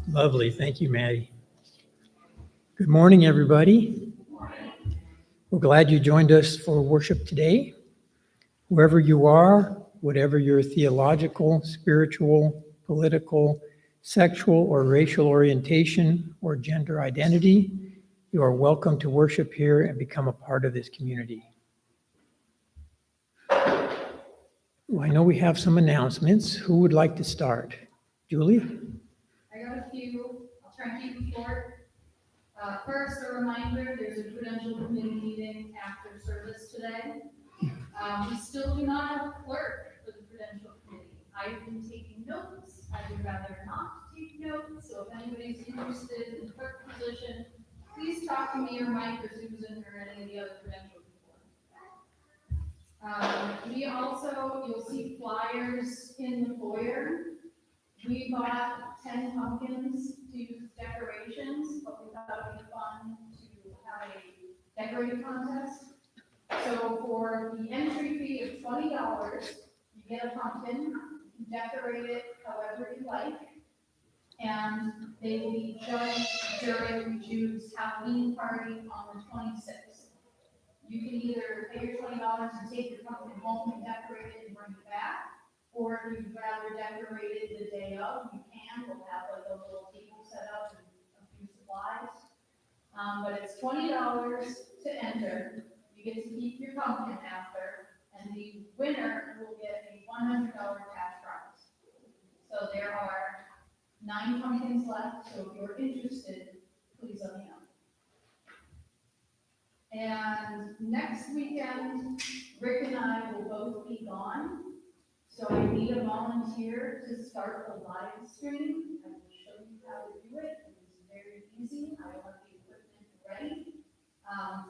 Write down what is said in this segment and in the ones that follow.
Lovely. Thank you, Maddie. Good morning, everybody. We're glad you joined us for worship today. Wherever you are, whatever your theological, spiritual, political, sexual, or racial orientation or gender identity, you are welcome to worship here and become a part of this community. Well, I know we have some announcements. Who would like to start? Julie? I got a few. I'll try and keep them short. First, a reminder, there's a credential committee meeting after service today. We still do not have a clerk for the credential committee. I've been taking notes. I would rather not take notes, so if anybody's interested in the clerk position, please talk to me or Mike or Susan or any of the other credential people. We also, you'll see flyers in the foyer. We bought 10 pumpkins to use decorations, but we thought it would be fun to have a decorating contest. So for the entry fee of $20, you get a pumpkin, you decorate it however you like, and they will be judged during Jude's Halloween party on the 26th. You can either pay your $20 and take your pumpkin home and decorate it and bring it back, or if you'd rather decorate it the day of, you can. We'll have like a little table set up and a few supplies. But it's $20 to enter. You get to keep your pumpkin after, and the winner will get a $100 cash prize. So there are 9 pumpkins left, so if you're interested, please let me know. And next weekend, Rick and I will both be gone. So I need a volunteer to start a live stream. I will show you how to do it. It's very easy. I want the equipment ready.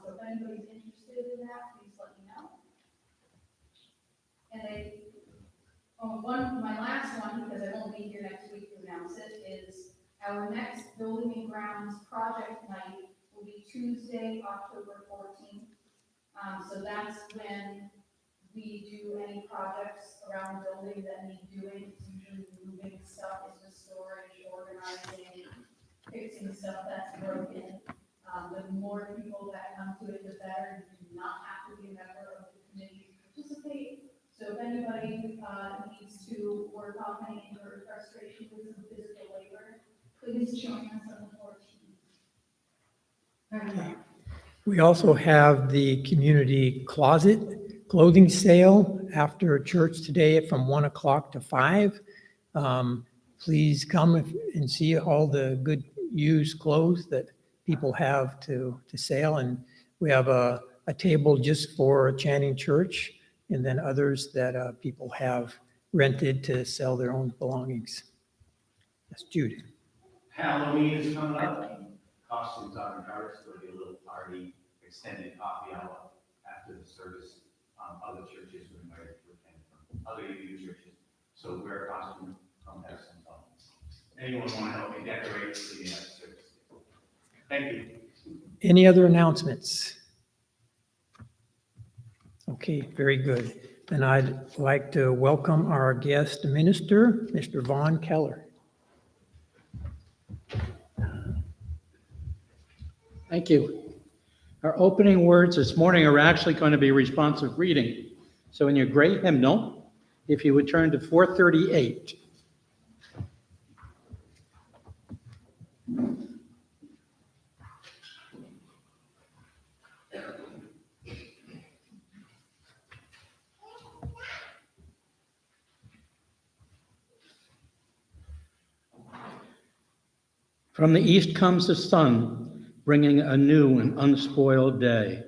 So if anybody's interested in that, please let me know. And my last one, because I won't be here next week to announce it, is our next Building and Grounds project night will be Tuesday, October 14th. So that's when we do any projects around the building that need doing. It's usually moving stuff into storage, organizing, fixing stuff that's broken. The more people that come to it, the better. You do not have to be a member of the committee to participate. So if anybody needs to work off any anger or frustration with some physical labor, please join us on the 14th. Okay. We also have the community closet clothing sale after church today from 1 o'clock to 5. Please come and see all the good used clothes that people have to sell. And we have a table just for Channing Church, and then others that people have rented to sell their own belongings. That's Jude. Halloween is coming up. Costumes on the cards. There'll be a little party, extended coffee hour after the service. Other churches are invited to attend from other UU churches. So wear a costume, come have some fun. Anyone want to help me decorate the service? Thank you. Any other announcements? Okay, very good. Then I'd like to welcome our guest minister, Mr. Vaughn Keller. Thank you. Our opening words this morning are actually going to be responsive reading. So in your gray hymnal, if you would turn to 438. From the east comes the sun, bringing a new and unspoiled day.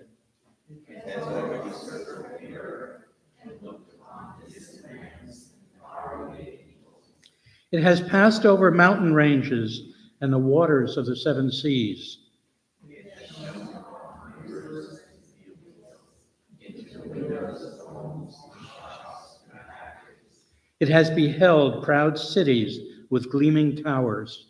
It has passed over mountain ranges and the waters of the 7 seas. It has beheld proud cities with gleaming towers.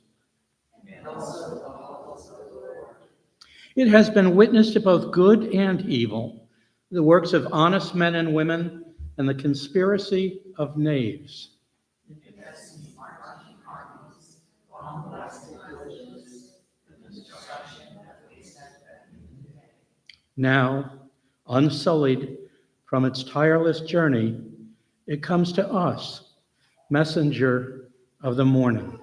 It has been witness to both good and evil, the works of honest men and women, and the conspiracy of knaves. Now, unsullied from its tireless journey, it comes to us, messenger of the morning.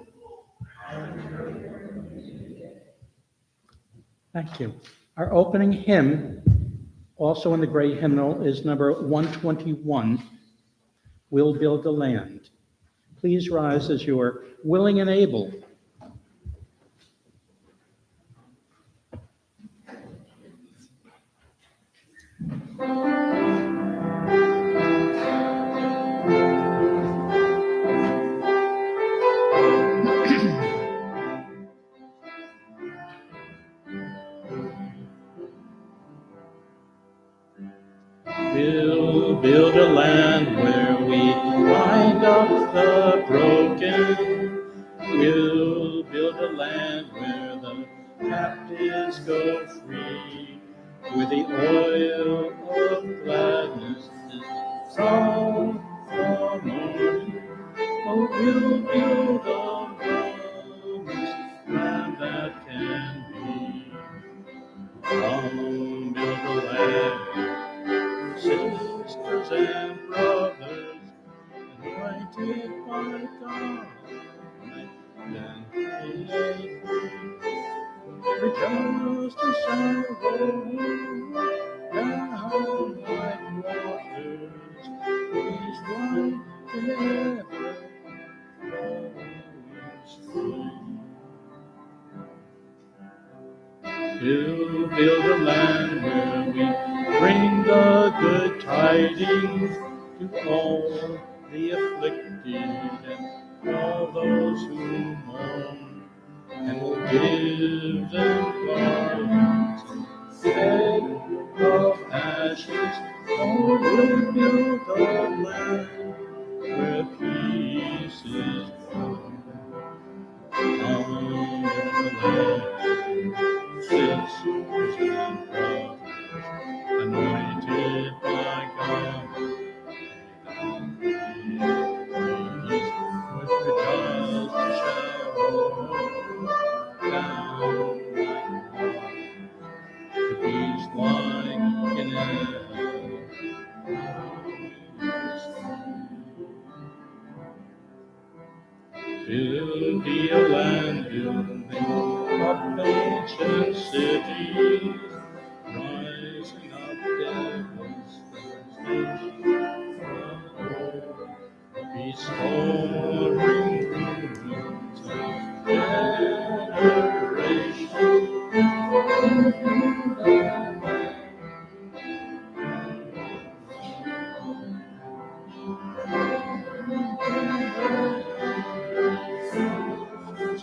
Thank you. Our opening hymn, also in the gray hymnal, is number 121, We'll Build the Land. Please rise as you are willing and able. We'll build a land where we bind up the broken. We'll build a land where the captives go free. Where the oil of gladness is all for morning. Oh, we'll build a promised land that can be. Come build a land, sisters and brothers, anointed by God, and faithful. Every justice and roll down like waters, these one together flows free. We'll build a land where we bring the good tidings to all the afflicted and all those who mourn, and we'll give them garlands instead of ashes. Oh, we'll build a land where peace is born. On the land, sisters and brothers, anointed by God, peace with the justice shall roll down like water, the peace like an We'll be a land building up ancient cities, rising up devastation from old, restoring ruins of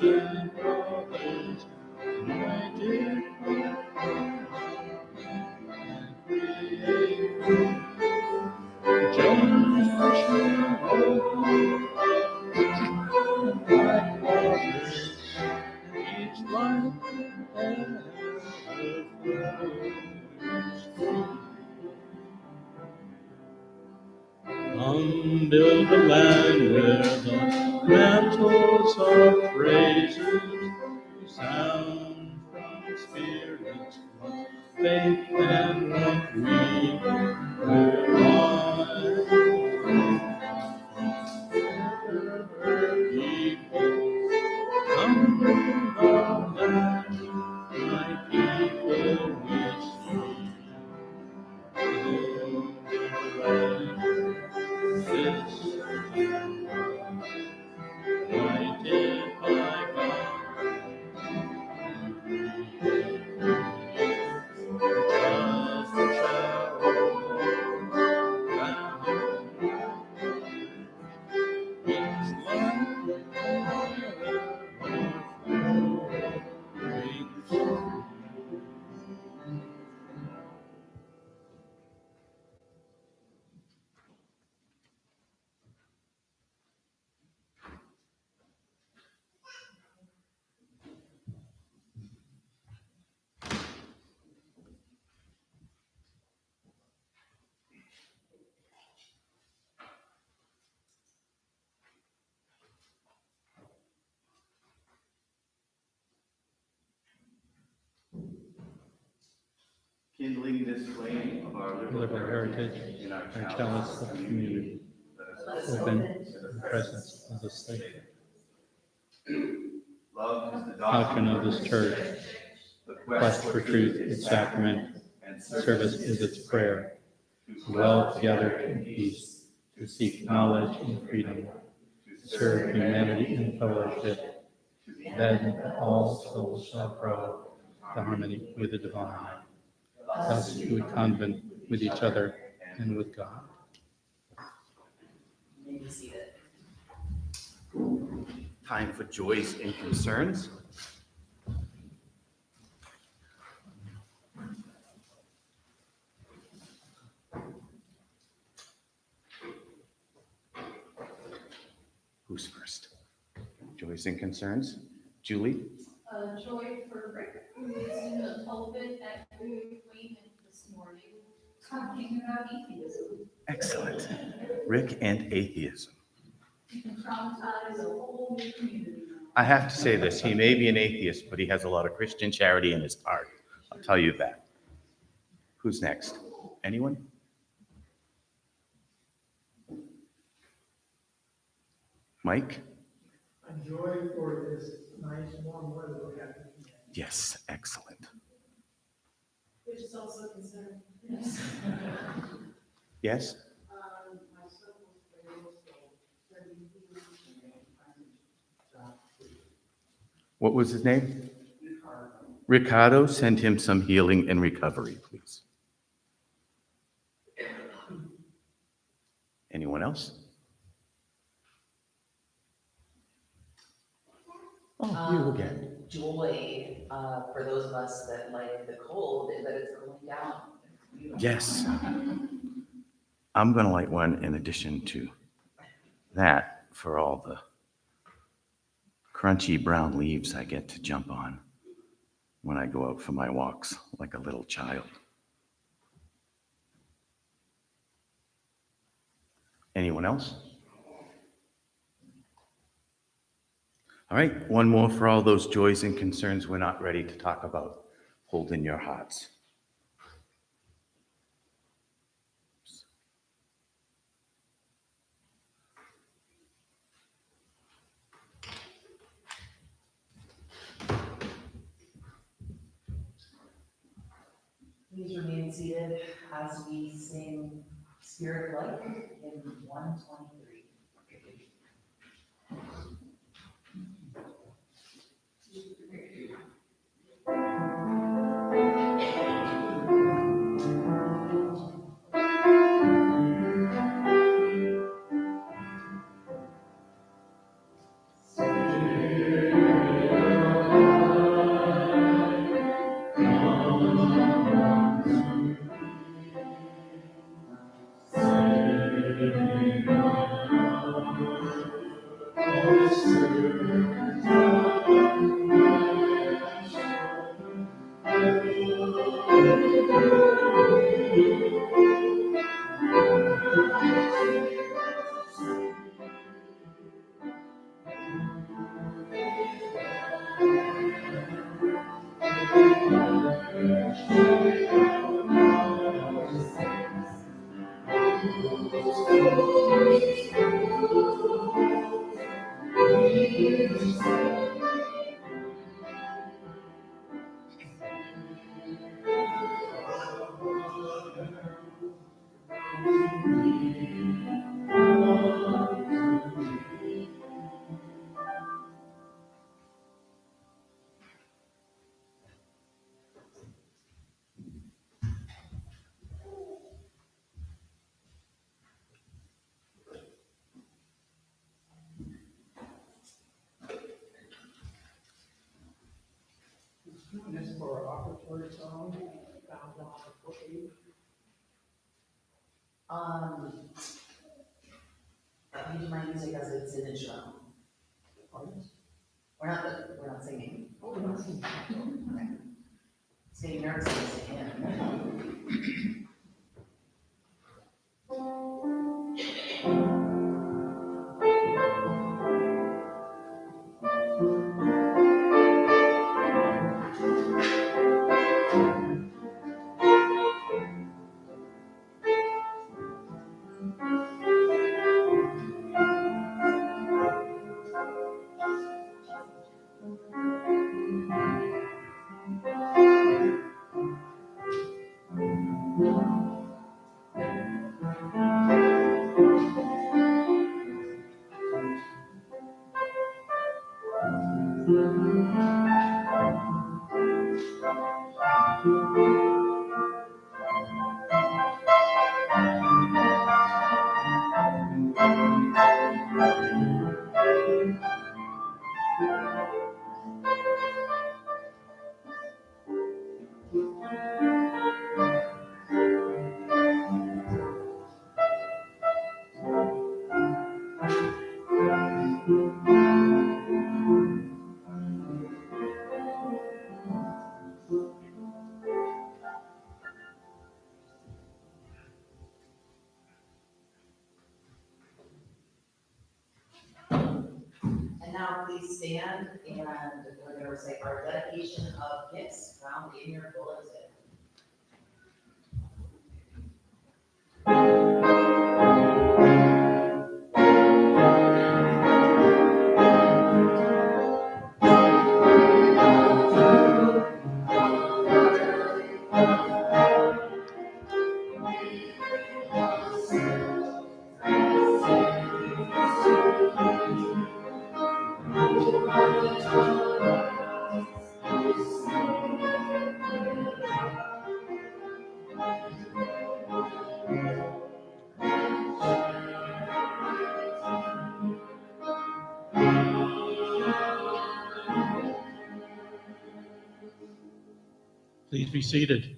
and brothers, united and create just like waters, and each life ever flows. Build a land where the mantles of praises sound from spirits of faith and of greed. Where people come from the land, my people we see. Kindling this flame of our liberal heritage, in our our chalice of community, open in the presence of the state. Love is the Doctrine of this church, the quest for truth, its sacrament, service is its prayer. To dwell together in peace, to seek knowledge and freedom, to serve humanity in fellowship, then all souls shall grow to harmony with the divine. Thus do we convent with each other and with God. May be seated. time for joys and concerns. Who's first? Joys and concerns. Julie? Joy for Rick, who is in the pulpit at Wayman this morning, talking about atheism. Excellent. Rick and atheism. You can traumatize a whole new community. I have to say this, he may be an atheist, but he has a lot of Christian charity in his heart. I'll tell you that. Who's next? Anyone? Mike? A joy for this nice warm weather we got. Yes, excellent. Which is also considered. Yes? My son was very What was his name? Ricardo. Send him some healing and recovery, please. Anyone else? Oh, you again. Joy for those of us that like the cold is that it's cooling down. Yes. I'm going to light one in addition to that for all the crunchy brown leaves I get to jump on when I go out for my walks like a little child. Anyone else? All right, one more for all those joys and concerns we're not ready to talk about. Hold in your hearts. Please remain seated as we sing Spirit Light in 123. This is for our offertory song, found on the page. Use my music as it's an instrumental. We're not singing. Okay. It's getting nervous to sing in. And now please stand and we're going to recite our dedication of gifts found in your bulletin. Please be seated.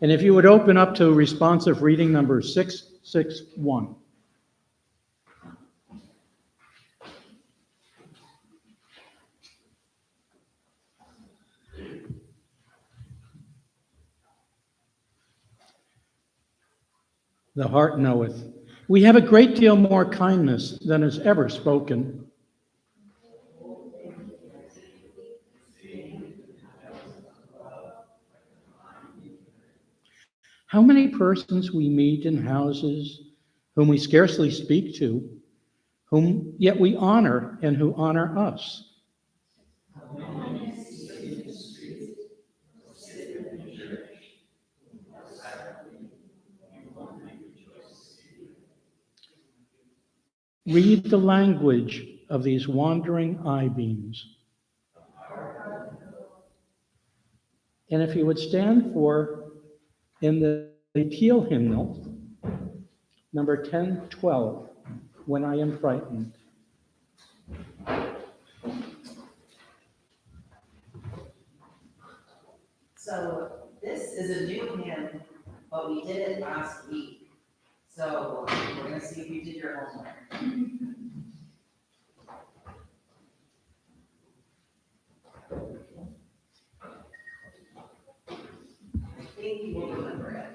And if you would open up to responsive reading number 661. The heart knoweth. We have a great deal more kindness than is ever spoken. How many persons we meet in houses whom we scarcely speak to, whom yet we honor and who honor us. Read the language of these wandering eye-beams. And if you would stand for, in the teal hymnal, number 1012, When I Am Frightened. So this is a new hymn, but we did it last week. So we're going to see if you did your homework. I think you will remember it.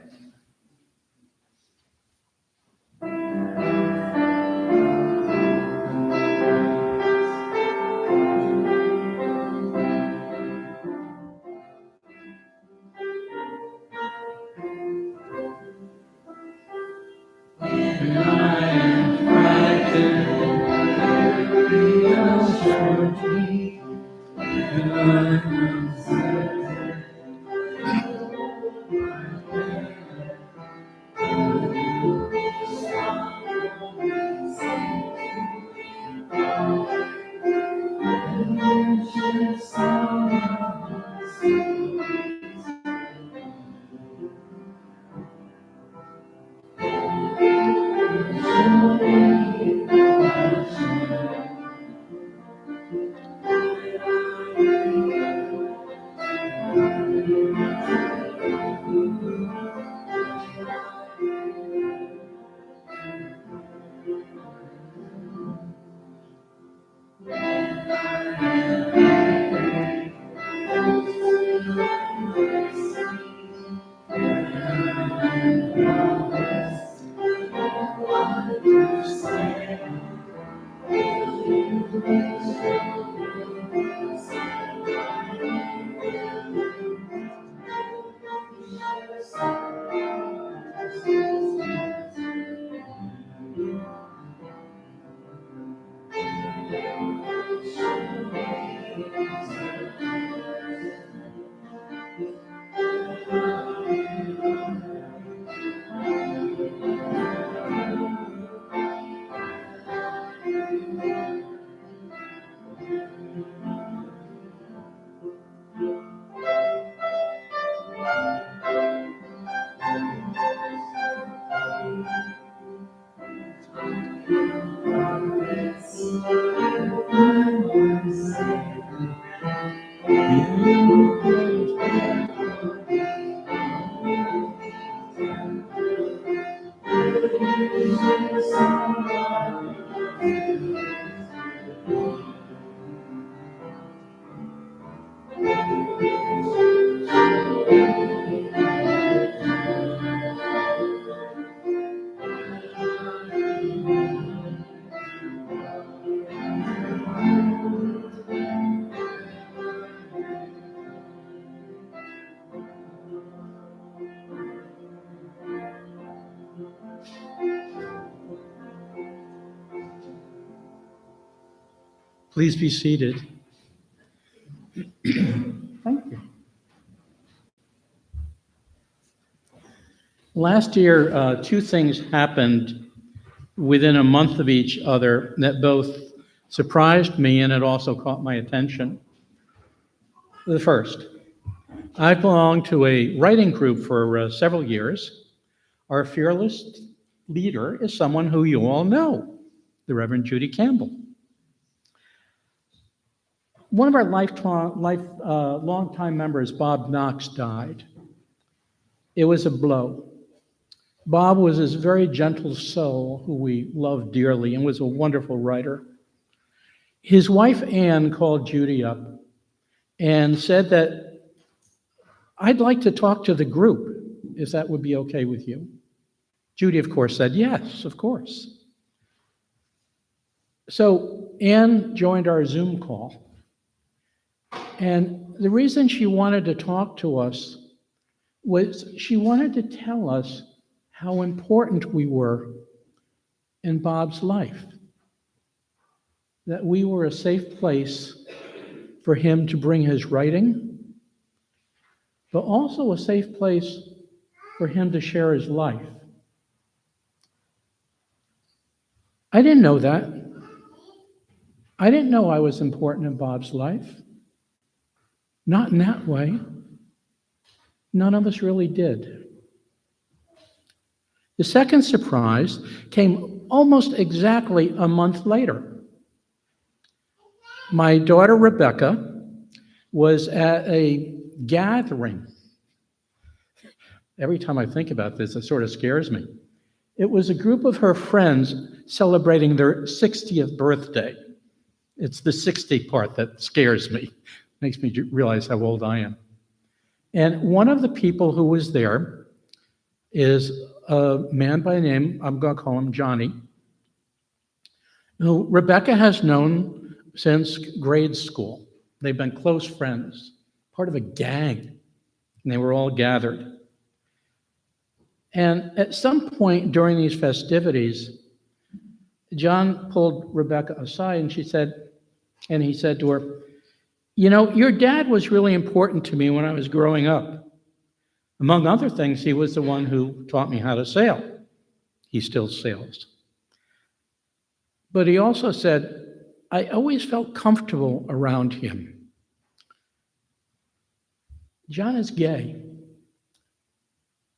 When I am frightened, every assured me, when I am certain, Please be seated. Thank you. Last year, two things happened within a month of each other that both surprised me and it also caught my attention. The first, I belonged to a writing group for several years. Our fearless leader is someone who you all know, the Reverend Judy Campbell. One of our longtime members, Bob Knox, died. It was a blow. Bob was this very gentle soul who we loved dearly and was a wonderful writer. His wife, Ann, called Judy up and said that, "I'd like to talk to the group, if that would be okay with you." Judy, of course, said, "Yes, of course." So Ann joined our Zoom call. And the reason she wanted to talk to us was she wanted to tell us how important we were in Bob's life, that we were a safe place for him to bring his writing, but also a safe place for him to share his life. I didn't know that. I didn't know I was important in Bob's life. Not in that way. None of us really did. The second surprise came almost exactly a month later. My daughter Rebecca was at a gathering. Every time I think about this, it sort of scares me. It was a group of her friends celebrating their 60th birthday. It's the 60 part that scares me, makes me realize how old I am. And one of the people who was there is a man by name, I'm going to call him Johnny, who Rebecca has known since grade school. They've been close friends, part of a gang, and they were all gathered. And at some point during these festivities, John pulled Rebecca aside and he said to her, "You know, your dad was really important to me when I was growing up. Among other things, he was the one who taught me how to sail." He still sails. But he also said, "I always felt comfortable around him." John is gay.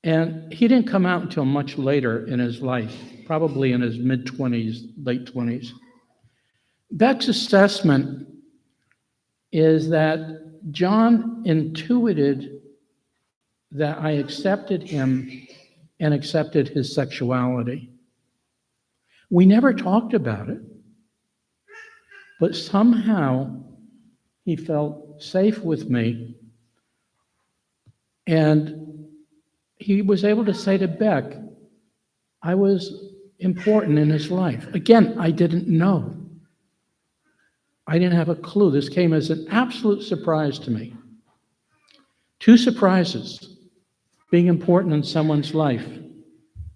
And he didn't come out until much later in his life, probably in his mid-20s, late 20s. Beck's assessment is that John intuited that I accepted him and accepted his sexuality. We never talked about it, but somehow he felt safe with me, and he was able to say to Beck, I was important in his life. Again, I didn't know. I didn't have a clue. This came as an absolute surprise to me. Two surprises, being important in someone's life.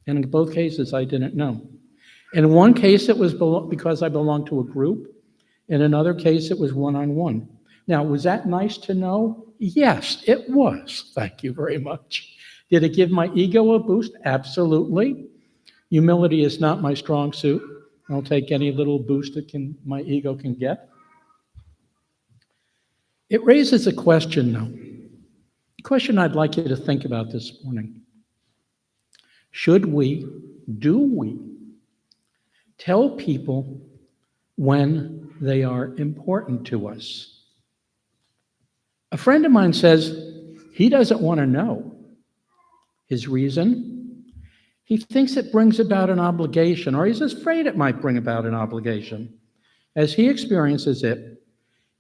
And in both cases, I didn't know. In one case, it was because I belonged to a group. In another case, it was one-on-one. Now, was that nice to know? Yes, it was. Thank you very much. Did it give my ego a boost? Absolutely. Humility is not my strong suit. I'll take any little boost that my ego can get. It raises a question, though. A question I'd like you to think about this morning. Do we tell people when they are important to us? A friend of mine says he doesn't want to know. His reason? He thinks it brings about an obligation, or he's afraid it might bring about an obligation. As he experiences it,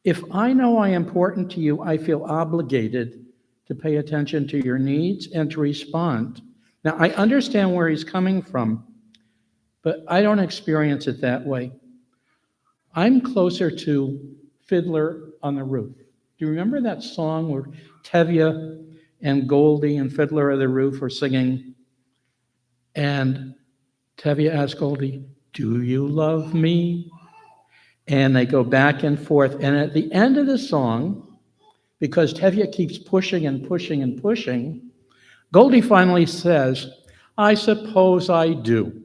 if I know I am important to you, I feel obligated to pay attention to your needs and to respond. Now, I understand where he's coming from, but I don't experience it that way. I'm closer to Fiddler on the Roof. Do you remember that song where Tevye and Goldie and Fiddler on the Roof were singing? And Tevye asked Goldie, "Do you love me? And they go back and forth. And at the end of the song, because Tevye keeps pushing and pushing and pushing, Goldie finally says, "I suppose I do."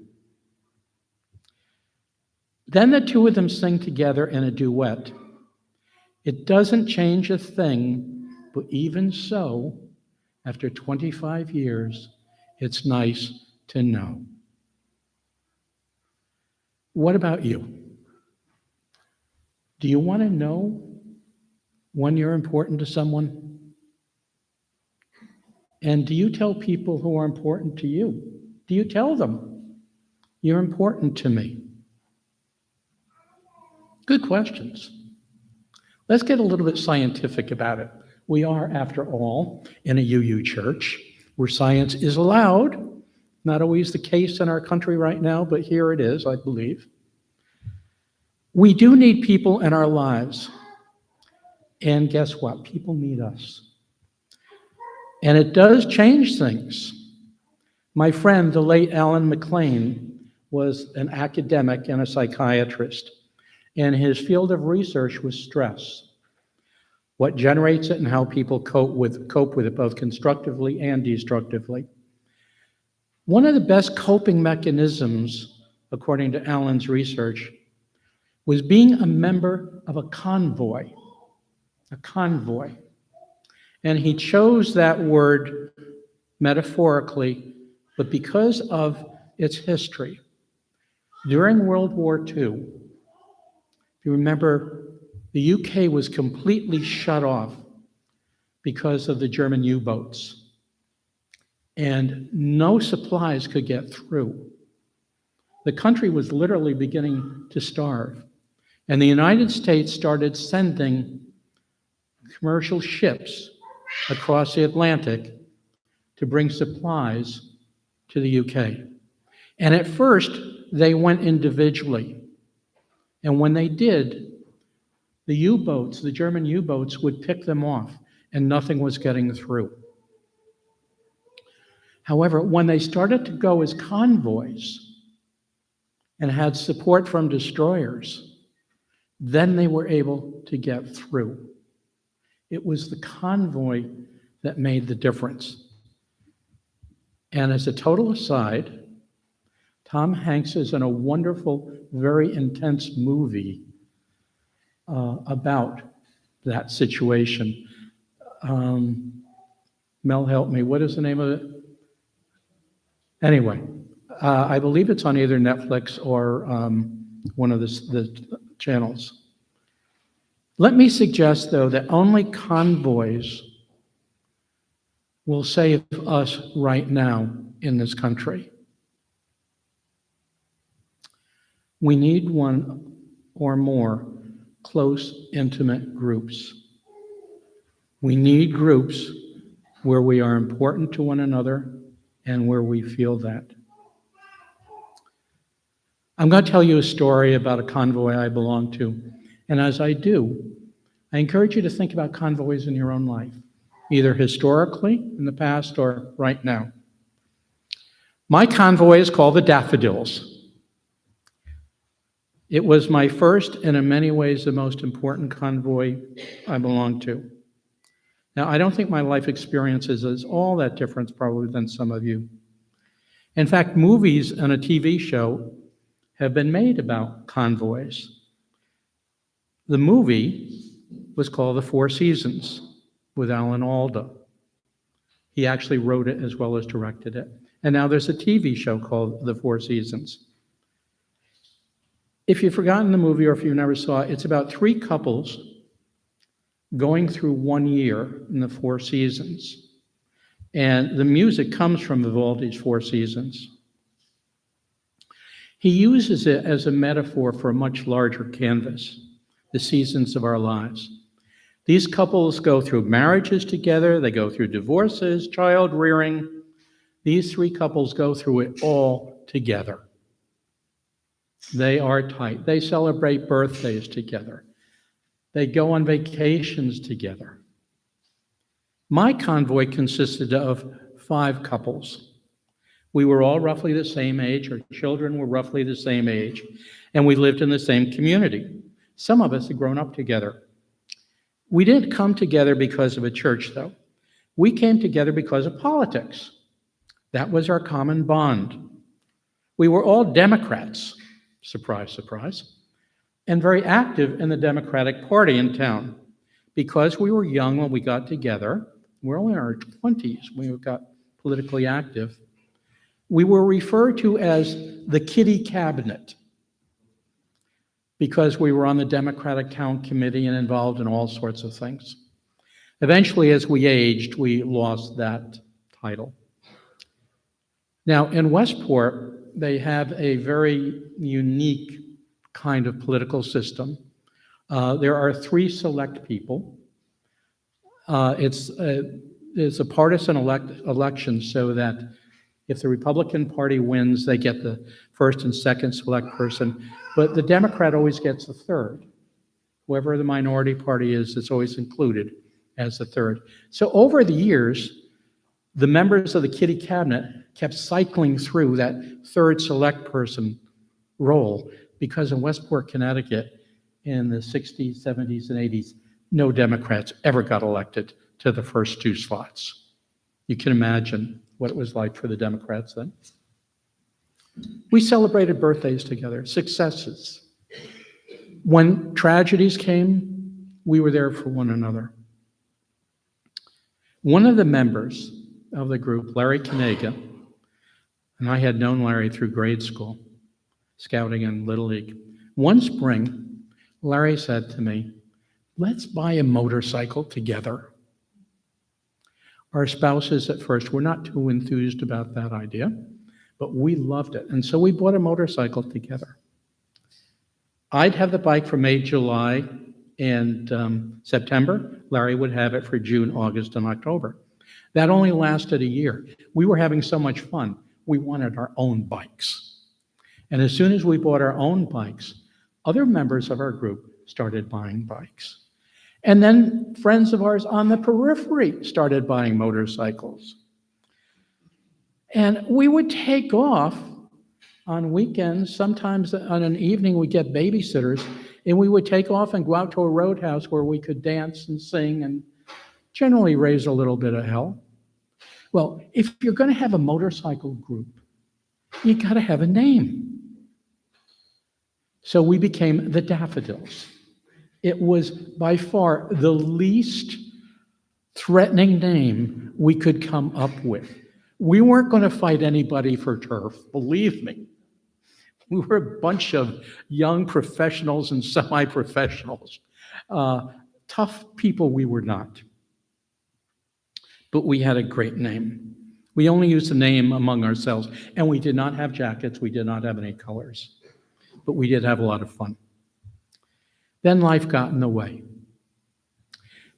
Then the two of them sing together in a duet. It doesn't change a thing, but even so, after 25 years, it's nice to know. What about you? Do you want to know when you're important to someone? And do you tell people who are important to you? Do you tell them, "You're important to me"? Good questions. Let's get a little bit scientific about it. We are, after all, in a UU church where science is allowed. Not always the case in our country right now, but here it is, I believe. We do need people in our lives. And guess what? People need us. And it does change things. My friend, the late Alan McLean, was an academic and a psychiatrist. And his field of research was stress. What generates it and how people cope with it, both constructively and destructively. One of the best coping mechanisms, according to Alan's research, was being a member of a convoy. A convoy. And he chose that word metaphorically, but because of its history. During World War II, if you remember, the UK was completely shut off because of the German U-boats. And no supplies could get through. The country was literally beginning to starve. And the United States started sending commercial ships across the Atlantic to bring supplies to the UK. And at first, they went individually. And when they did, the U-boats, the German U-boats, would pick them off, and nothing was getting through. However, when they started to go as convoys and had support from destroyers, then they were able to get through. It was the convoy that made the difference. And as a total aside, Tom Hanks is in a wonderful, very intense movie about that situation. Mel, help me. What is the name of it? Anyway, I believe it's on either Netflix or one of the channels. Let me suggest, though, that only convoys will save us right now in this country. We need one or more close, intimate groups. We need groups where we are important to one another and where we feel that. I'm going to tell you a story about a convoy I belong to. And as I do, I encourage you to think about convoys in your own life, either historically in the past or right now. My convoy is called the Daffodils. It was my first and in many ways the most important convoy I belonged to. Now, I don't think my life experiences is all that different probably than some of you. In fact, movies and a TV show have been made about convoys. The movie was called The Four Seasons with Alan Alda. He actually wrote it as well as directed it. And now there's a TV show called The Four Seasons. If you've forgotten the movie or if you never saw it, it's about three couples going through 1 year in the Four Seasons. And the music comes from Vivaldi's Four Seasons. He uses it as a metaphor for a much larger canvas, the seasons of our lives. These couples go through marriages together, they go through divorces, child rearing. These three couples go through it all together. They are tight. They celebrate birthdays together. They go on vacations together. My convoy consisted of 5 couples. We were all roughly the same age. Our children were roughly the same age. And we lived in the same community. Some of us had grown up together. We didn't come together because of a church, though. We came together because of politics. That was our common bond. We were all Democrats, surprise, surprise, and very active in the Democratic Party in town. Because we were young when we got together, we're only in our 20s when we got politically active, we were referred to as the kitty cabinet because we were on the Democratic Town Committee and involved in all sorts of things. Eventually, as we aged, we lost that title. Now, in Westport, they have a very unique kind of political system. There are 3 select people. It's a partisan election so that if the Republican Party wins, they get the first and second select person, but the Democrat always gets the third. Whoever the minority party is, it's always included as the third. So over the years, the members of the kitty cabinet kept cycling through that third select person role because in Westport, Connecticut, in the 60s, 70s, and 80s, no Democrats ever got elected to the first 2 slots. You can imagine what it was like for the Democrats then. We celebrated birthdays together, successes. When tragedies came, we were there for one another. One of the members of the group, Larry Kanega, and I had known Larry through grade school, scouting and Little League. One spring, Larry said to me, "Let's buy a motorcycle together." Our spouses at first were not too enthused about that idea, but we loved it. And so we bought a motorcycle together. I'd have the bike for May, July, and September. Larry would have it for June, August, and October. That only lasted a year. We were having so much fun, we wanted our own bikes. And as soon as we bought our own bikes, other members of our group started buying bikes. And then friends of ours on the periphery started buying motorcycles. And we would take off on weekends. Sometimes on an evening, we'd get babysitters, and we would take off and go out to a roadhouse where we could dance and sing and generally raise a little bit of hell. Well, if you're going to have a motorcycle group, you got to have a name. So we became the Daffodils. It was by far the least threatening name we could come up with. We weren't going to fight anybody for turf, believe me. We were a bunch of young professionals and semi-professionals. Tough people we were not. But we had a great name. We only used the name among ourselves, and we did not have jackets. We did not have any colors. But we did have a lot of fun. Then life got in the way,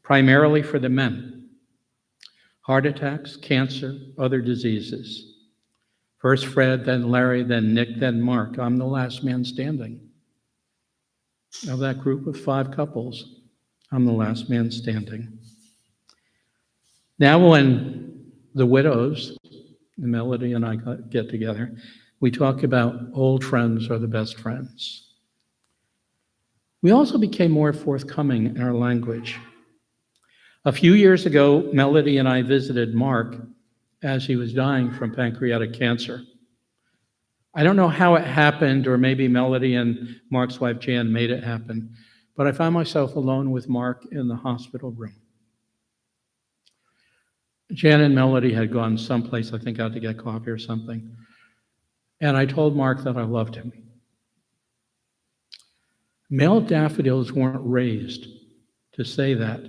primarily for the men. Heart attacks, cancer, other diseases. First Fred, then Larry, then Nick, then Mark. I'm the last man standing. Of that group of 5 couples, I'm the last man standing. Now when the widows, Melody and I get together, we talk about old friends are the best friends. We also became more forthcoming in our language. A few years ago, Melody and I visited Mark as he was dying from pancreatic cancer. I don't know how it happened, or maybe Melody and Mark's wife Jan made it happen, but I found myself alone with Mark in the hospital room. Jan and Melody had gone someplace, I think out to get coffee or something, and I told Mark that I loved him. Male daffodils weren't raised to say that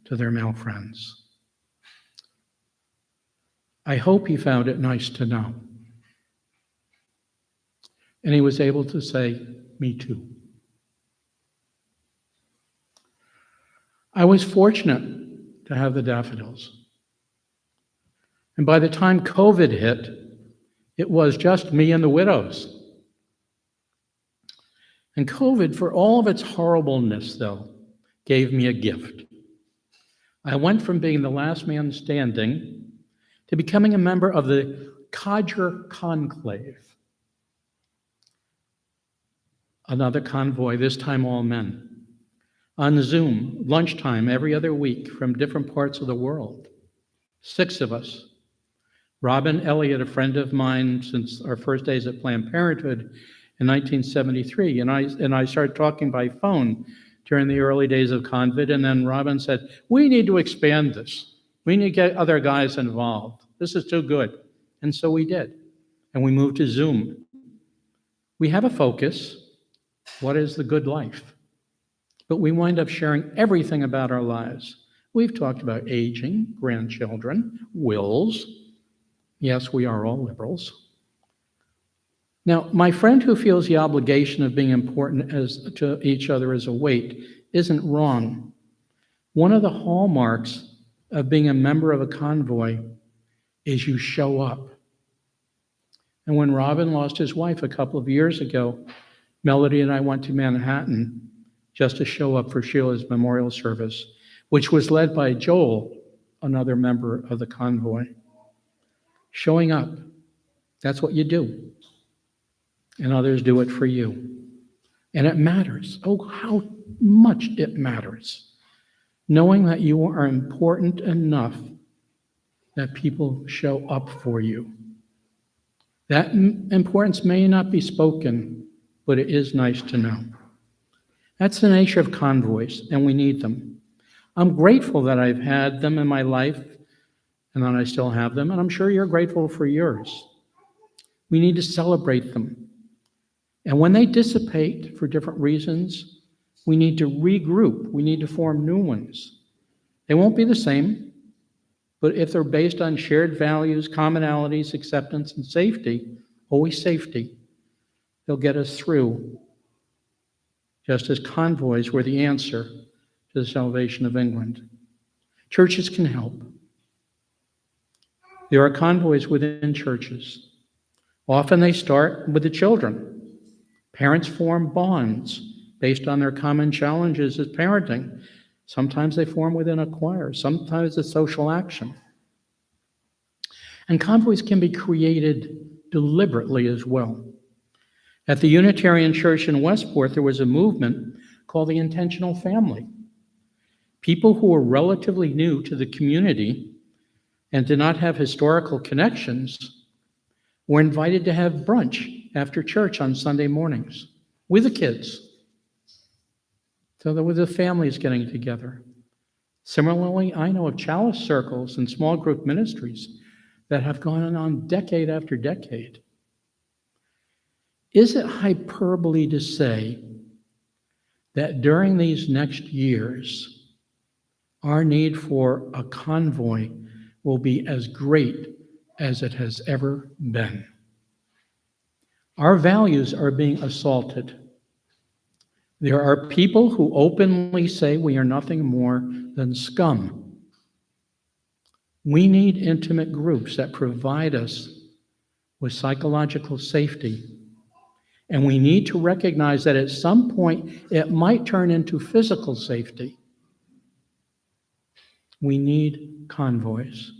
to their male friends. I hope he found it nice to know. And he was able to say, "Me too." I was fortunate to have the daffodils. And by the time COVID hit, it was just me and the widows. And COVID, for all of its horribleness, though, gave me a gift. I went from being the last man standing to becoming a member of the Codger Conclave. Another convoy, this time all men. on Zoom, lunchtime every other week from different parts of the world. 6 of us. Robin Elliott, a friend of mine since our first days at Planned Parenthood in 1973, and I started talking by phone during the early days of COVID, and then Robin said, we need to expand this. We need to get other guys involved. This is too good. And so we did, and we moved to Zoom. We have a focus. What is the good life? But we wind up sharing everything about our lives. We've talked about aging, grandchildren, wills. Yes, we are all liberals. Now, my friend who feels the obligation of being important to each other as a weight isn't wrong. One of the hallmarks of being a member of a convoy is you show up. And when Robin lost his wife a couple of years ago, Melody and I went to Manhattan just to show up for Sheila's memorial service, which was led by Joel, another member of the convoy. Showing up, that's what you do. And others do it for you. And it matters. Oh, how much it matters. Knowing that you are important enough that people show up for you. That importance may not be spoken, but it is nice to know. That's the nature of convoys, and we need them. I'm grateful that I've had them in my life, and that I still have them, and I'm sure you're grateful for yours. We need to celebrate them. And when they dissipate for different reasons, we need to regroup. We need to form new ones. They won't be the same, but if they're based on shared values, commonalities, acceptance, and safety, always safety, they'll get us through, just as convoys were the answer to the salvation of England. Churches can help. There are convoys within churches. Often they start with the children. Parents form bonds based on their common challenges as parenting. Sometimes they form within a choir. Sometimes it's social action. And convoys can be created deliberately as well. At the Unitarian Church in Westport, there was a movement called the Intentional Family. People who were relatively new to the community and did not have historical connections were invited to have brunch after church on Sunday mornings with the kids. So there were the families getting together. Similarly, I know of chalice circles and small group ministries that have gone on decade after decade. Is it hyperbole to say that during these next years, our need for a convoy will be as great as it has ever been? Our values are being assaulted. There are people who openly say we are nothing more than scum. We need intimate groups that provide us with psychological safety. And we need to recognize that at some point it might turn into physical safety. We need convoys.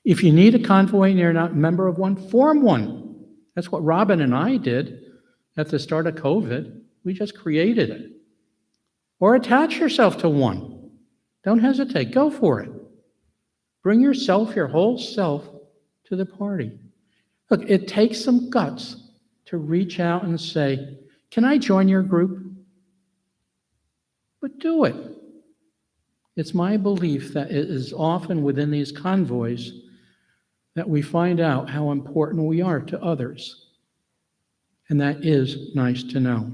If you need a convoy and you're not a member of one, form one. That's what Robin and I did at the start of COVID. We just created it. Or attach yourself to one. Don't hesitate. Go for it. Bring yourself, your whole self, to the party. Look, it takes some guts to reach out and say, can I join your group? But do it. It's my belief that it is often within these convoys that we find out how important we are to others. And that is nice to know.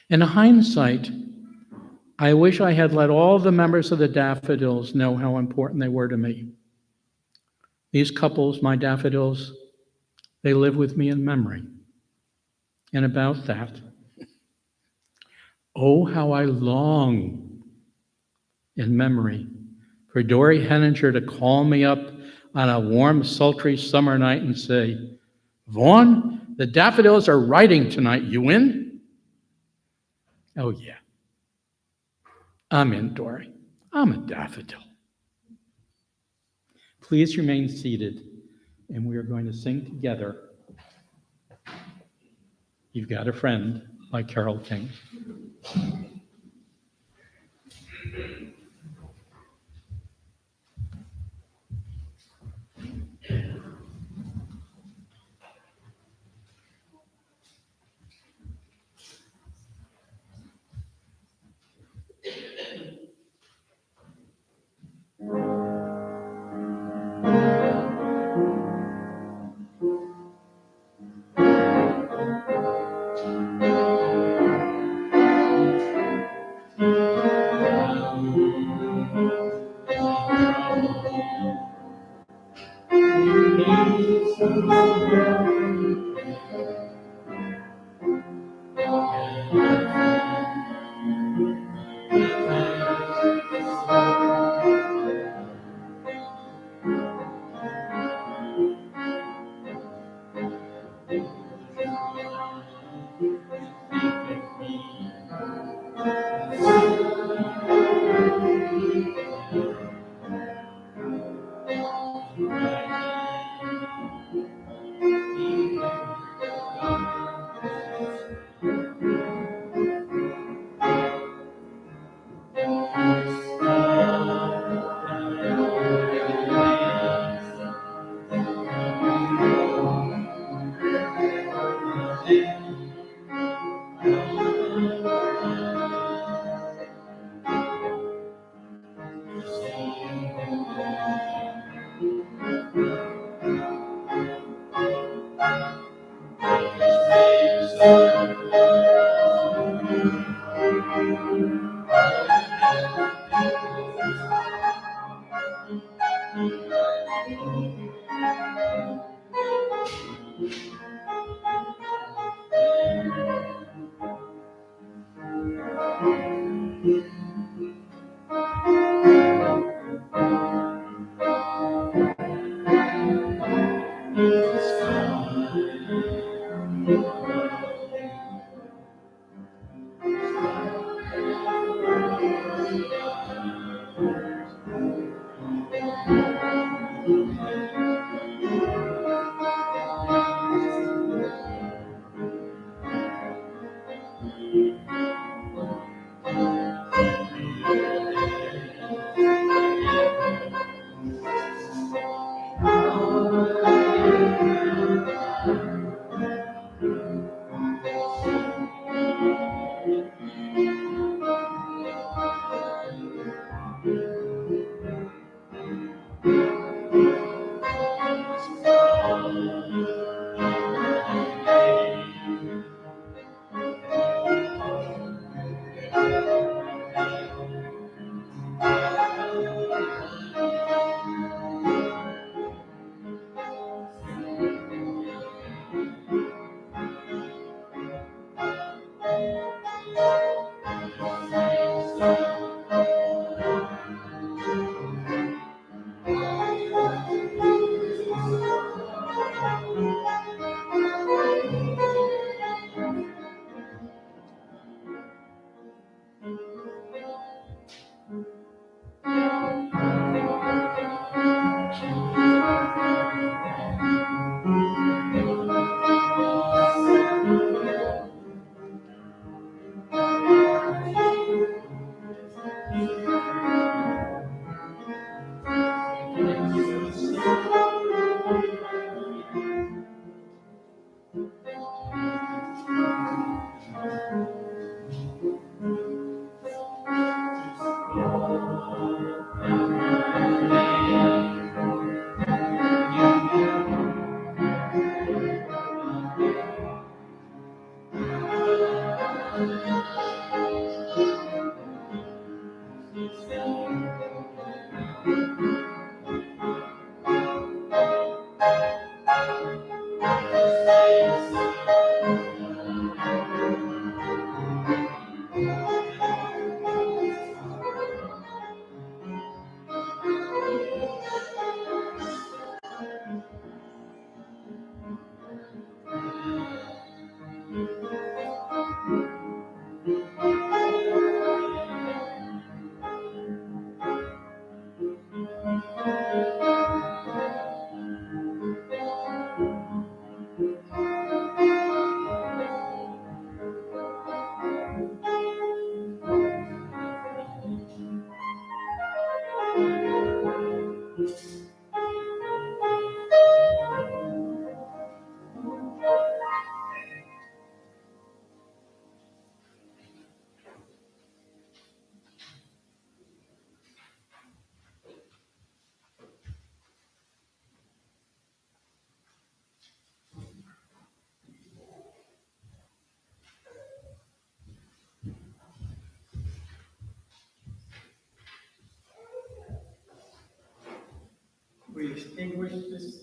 In hindsight, I wish I had let all the members of the Daffodils know how important they were to me. These couples, my Daffodils, they live with me in memory. And about that, oh, how I long in memory for Dory Henninger to call me up on a warm, sultry summer night and say, Vaughn, the Daffodils are writing tonight. You in? Oh, yeah. I'm in, Dory. I'm a daffodil. Please remain seated, and we are going to sing together. You've got a friend by Carole King.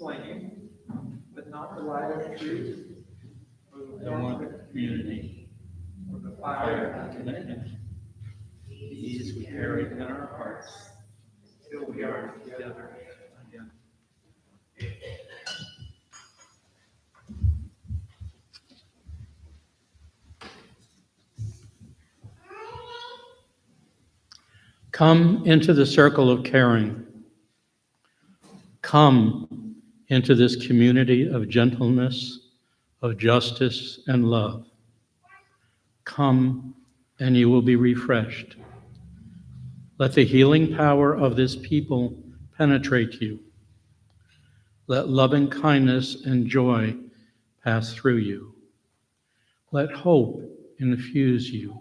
flame, but not the light of truth, or the I want the community, or the fire fire, commitment. These we carry in our hearts till we are together again. Come into the circle of caring. Come into this community of gentleness, of justice, and love. Come, and you will be refreshed. Let the healing power of this people penetrate you. Let loving kindness and joy pass through you. Let hope infuse you,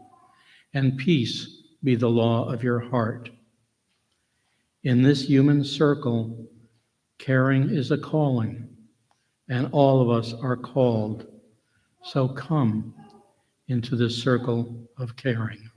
and peace be the law of your heart. In this human circle, caring is a calling, and all of us are called. So come into this circle of caring.